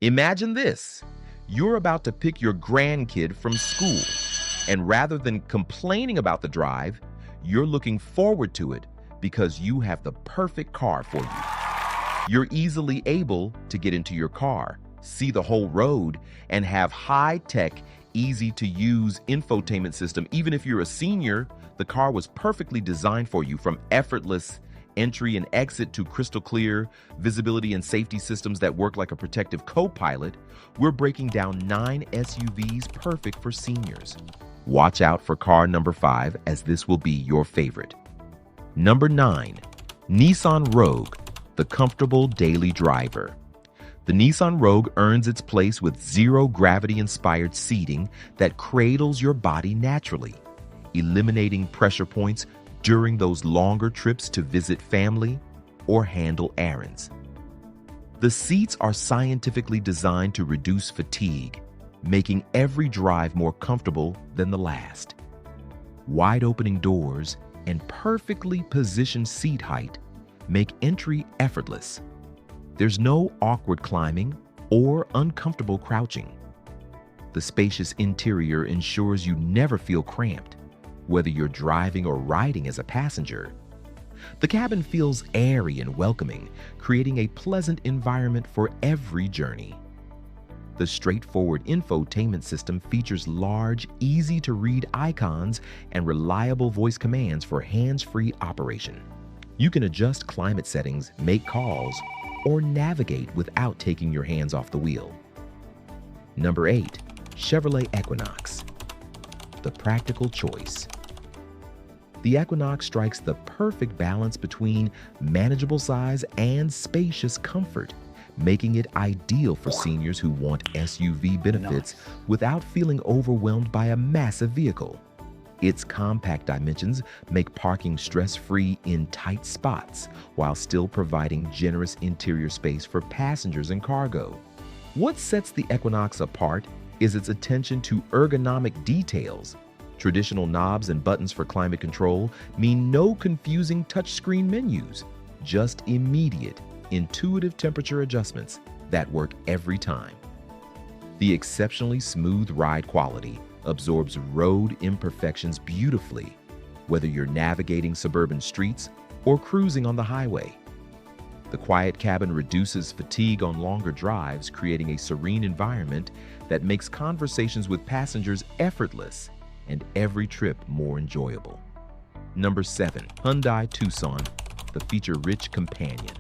Imagine this. You're about to pick your grandkid from school, and rather than complaining about the drive, you're looking forward to it because you have the perfect car for you. You're easily able to get into your car, see the whole road, and have high-tech, easy-to-use infotainment system. Even if you're a senior, the car was perfectly designed for you, from effortless entry and exit to crystal clear visibility and safety systems that work like a protective co-pilot. We're breaking down 9 SUVs perfect for seniors. Watch out for car number 5, as this will be your favorite. Number 9, Nissan Rogue, the comfortable daily driver. The Nissan Rogue earns its place with zero-gravity-inspired seating that cradles your body naturally, eliminating pressure points during those longer trips to visit family or handle errands. The seats are scientifically designed to reduce fatigue, making every drive more comfortable than the last. Wide-opening doors and perfectly positioned seat height make entry effortless. There's no awkward climbing or uncomfortable crouching. The spacious interior ensures you never feel cramped, whether you're driving or riding as a passenger. The cabin feels airy and welcoming, creating a pleasant environment for every journey. The straightforward infotainment system features large, easy-to-read icons and reliable voice commands for hands-free operation. You can adjust climate settings, make calls, or navigate without taking your hands off the wheel. Number 8, Chevrolet Equinox, the practical choice. The Equinox strikes the perfect balance between manageable size and spacious comfort, making it ideal for seniors who want SUV benefits without feeling overwhelmed by a massive vehicle. Its compact dimensions make parking stress-free in tight spots while still providing generous interior space for passengers and cargo. What sets the Equinox apart is its attention to ergonomic details. Traditional knobs and buttons for climate control mean no confusing touchscreen menus, just immediate, intuitive temperature adjustments that work every time. The exceptionally smooth ride quality absorbs road imperfections beautifully, whether you're navigating suburban streets or cruising on the highway. The quiet cabin reduces fatigue on longer drives, creating a serene environment that makes conversations with passengers effortless and every trip more enjoyable. Number 7, Hyundai Tucson, the feature-rich companion.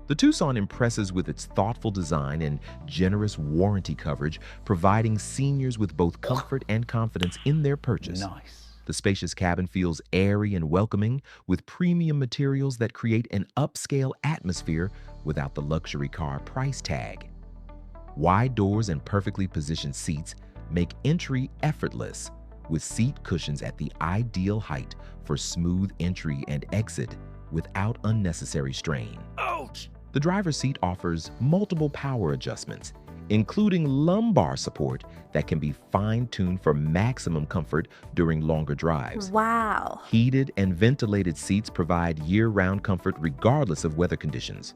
The Tucson impresses with its thoughtful design and generous warranty coverage, providing seniors with both comfort and confidence in their purchase. The spacious cabin feels airy and welcoming, with premium materials that create an upscale atmosphere without the luxury car price tag. Wide doors and perfectly positioned seats make entry effortless, with seat cushions at the ideal height for smooth entry and exit without unnecessary strain. Ouch! The driver's seat offers multiple power adjustments, including lumbar support that can be fine-tuned for maximum comfort during longer drives. Wow. Heated and ventilated seats provide year-round comfort regardless of weather conditions.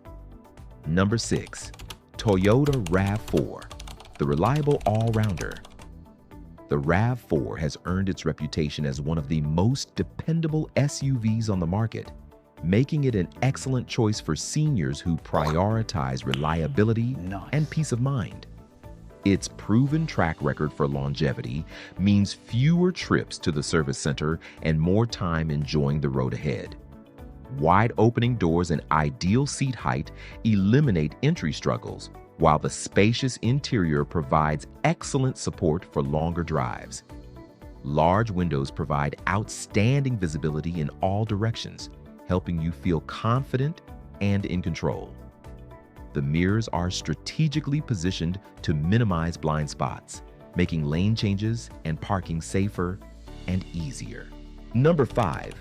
Number 6, Toyota RAV4, the reliable all-rounder. The RAV4 has earned its reputation as one of the most dependable SUVs on the market, making it an excellent choice for seniors who prioritize reliability and peace of mind. Its proven track record for longevity means fewer trips to the service center and more time enjoying the road ahead. Wide opening doors and ideal seat height eliminate entry struggles, while the spacious interior provides excellent support for longer drives. Large windows provide outstanding visibility in all directions, helping you feel confident and in control. The mirrors are strategically positioned to minimize blind spots, making lane changes and parking safer and easier. Number 5,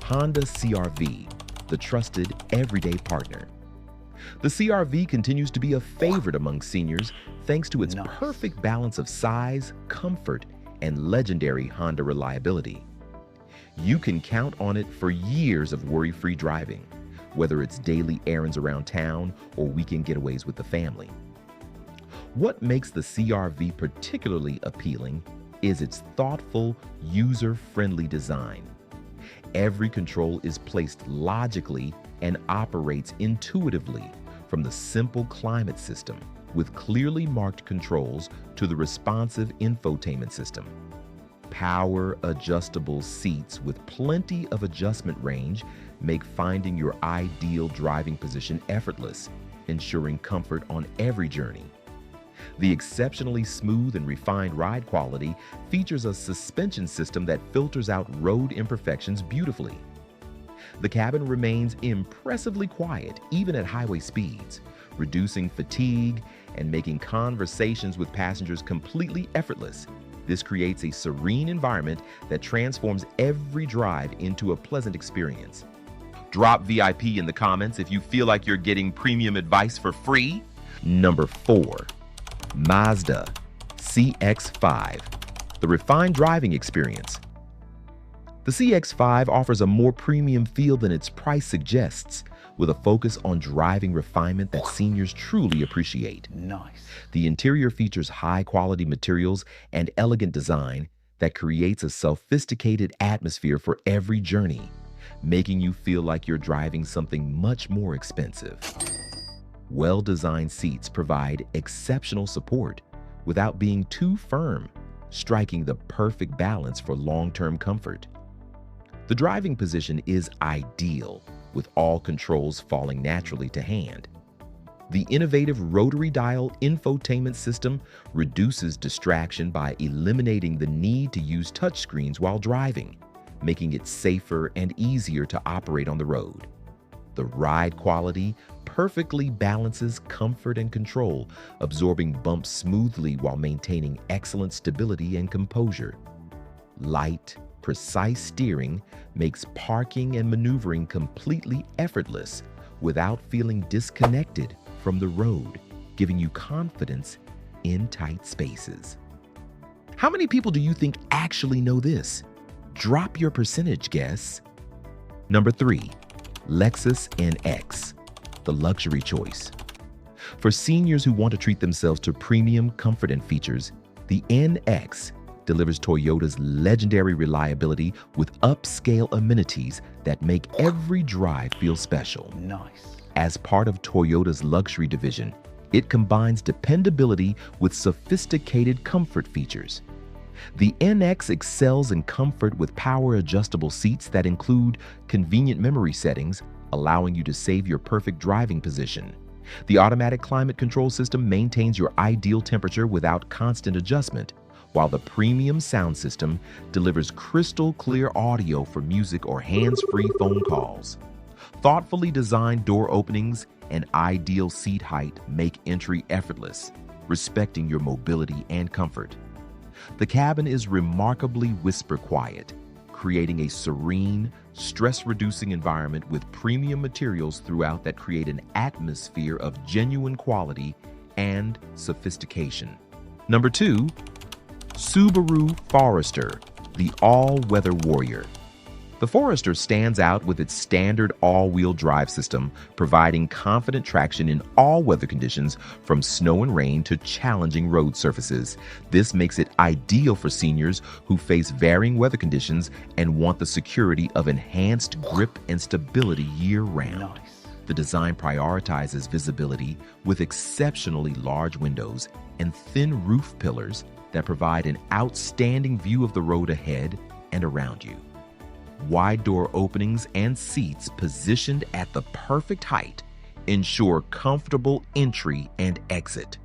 Honda CR-V, the trusted everyday partner. The CR-V continues to be a favorite among seniors thanks to its perfect balance of size, comfort, and legendary Honda reliability. You can count on it for years of worry-free driving, whether it's daily errands around town or weekend getaways with the family. What makes the CRV particularly appealing is its thoughtful, user-friendly design. Every control is placed logically and operates intuitively, from the simple climate system with clearly marked controls to the responsive infotainment system. Power adjustable seats with plenty of adjustment range make finding your ideal driving position effortless, ensuring comfort on every journey. The exceptionally smooth and refined ride quality features a suspension system that filters out road imperfections beautifully. The cabin remains impressively quiet even at highway speeds, reducing fatigue and making conversations with passengers completely effortless. This creates a serene environment that transforms every drive into a pleasant experience. Drop VIP in the comments if you feel like you're getting premium advice for free. Number 4. Mazda CX-5, the refined driving experience. The CX-5 offers a more premium feel than its price suggests, with a focus on driving refinement that seniors truly appreciate. Nice. The interior features high-quality materials and elegant design that creates a sophisticated atmosphere for every journey, making you feel like you're driving something much more expensive. Well-designed seats provide exceptional support without being too firm, striking the perfect balance for long-term comfort. The driving position is ideal, with all controls falling naturally to hand. The innovative rotary dial infotainment system reduces distraction by eliminating the need to use touchscreens while driving, making it safer and easier to operate on the road. The ride quality perfectly balances comfort and control, absorbing bumps smoothly while maintaining excellent stability and composure. Light, precise steering makes parking and maneuvering completely effortless without feeling disconnected from the road, giving you confidence in tight spaces. How many people do you think actually know this? Drop your percentage guess. Number 3, Lexus NX, the luxury choice. For seniors who want to treat themselves to premium comfort and features, the NX delivers Toyota's legendary reliability with upscale amenities that make every drive feel special. Nice. As part of Toyota's luxury division, it combines dependability with sophisticated comfort features. The NX excels in comfort with power-adjustable seats that include convenient memory settings, allowing you to save your perfect driving position. The automatic climate control system maintains your ideal temperature without constant adjustment, while the premium sound system delivers crystal-clear audio for music or hands-free phone calls. Thoughtfully designed door openings and ideal seat height make entry effortless, respecting your mobility and comfort. The cabin is remarkably whisper quiet, creating a serene, stress-reducing environment with premium materials throughout that create an atmosphere of genuine quality and sophistication. Number 2, Subaru Forester, the all-weather warrior. The Forester stands out with its standard all-wheel drive system, providing confident traction in all weather conditions from snow and rain to challenging road surfaces. This makes it ideal for seniors who face varying weather conditions and want the security of enhanced grip and stability year-round. Nice. The design prioritizes visibility with exceptionally large windows and thin roof pillars that provide an outstanding view of the road ahead and around you. Wide door openings and seats positioned at the perfect height ensure comfortable entry and exit.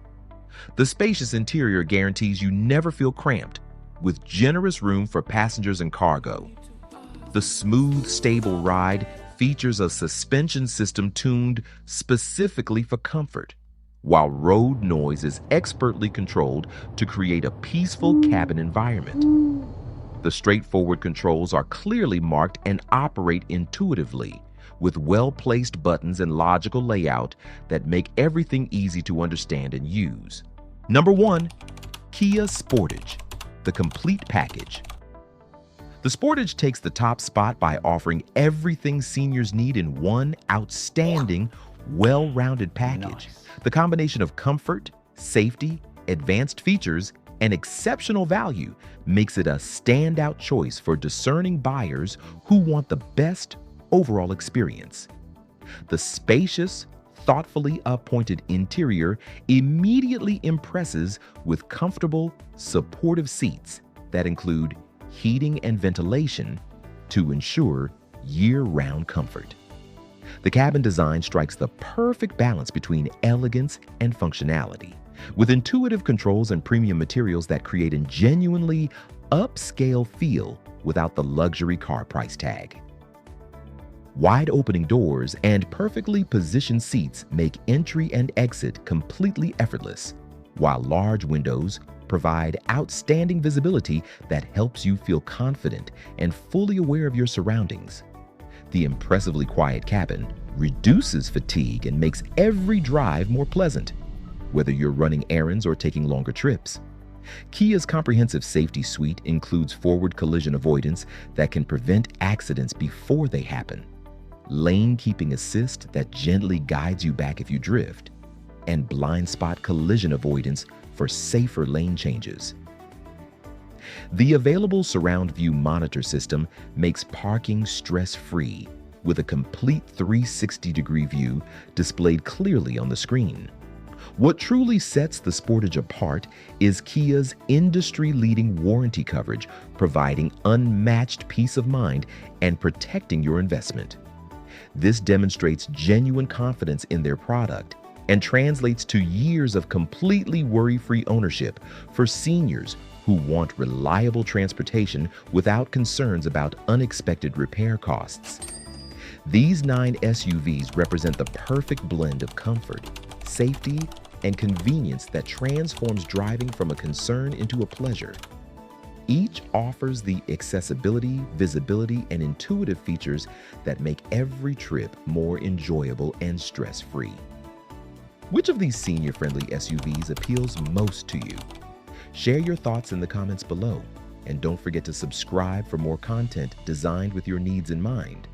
The spacious interior guarantees you never feel cramped, with generous room for passengers and cargo. The smooth, stable ride features a suspension system tuned specifically for comfort, while road noise is expertly controlled to create a peaceful cabin environment. The straightforward controls are clearly marked and operate intuitively, with well-placed buttons and logical layout that make everything easy to understand and use. Number 1, Kia Sportage, the complete package. The Sportage takes the top spot by offering everything seniors need in one outstanding, well-rounded package. Nice. The combination of comfort, Safety, advanced features, and exceptional value makes it a standout choice for discerning buyers who want the best overall experience. The spacious, thoughtfully appointed interior immediately impresses with comfortable, supportive seats that include heating and ventilation to ensure year-round comfort. The cabin design strikes the perfect balance between elegance and functionality, with intuitive controls and premium materials that create a genuinely upscale feel without the luxury car price tag. Wide opening doors and perfectly positioned seats make entry and exit completely effortless, while large windows provide outstanding visibility that helps you feel confident and fully aware of your surroundings. The impressively quiet cabin reduces fatigue and makes every drive more pleasant, whether you're running errands or taking longer trips. Kia's comprehensive safety suite includes forward collision avoidance that can prevent accidents before they happen, lane keeping assist that gently guides you back if you drift, and blind spot collision avoidance for safer lane changes. The available surround view monitor system makes parking stress-free with a complete 360-degree view displayed clearly on the screen. What truly sets the Sportage apart is Kia's industry-leading warranty coverage, providing unmatched peace of mind and protecting your investment. This demonstrates genuine confidence in their product and translates to years of completely worry-free ownership for seniors who want reliable transportation without concerns about unexpected repair costs. These 9 SUVs represent the perfect blend of comfort, safety, and convenience that transforms driving from a concern into a pleasure. Each offers the accessibility, visibility, and intuitive features that make every trip more enjoyable and stress-free. Which of these senior-friendly SUVs appeals most to you? Share your thoughts in the comments below, and don't forget to subscribe for more content designed with your needs in mind.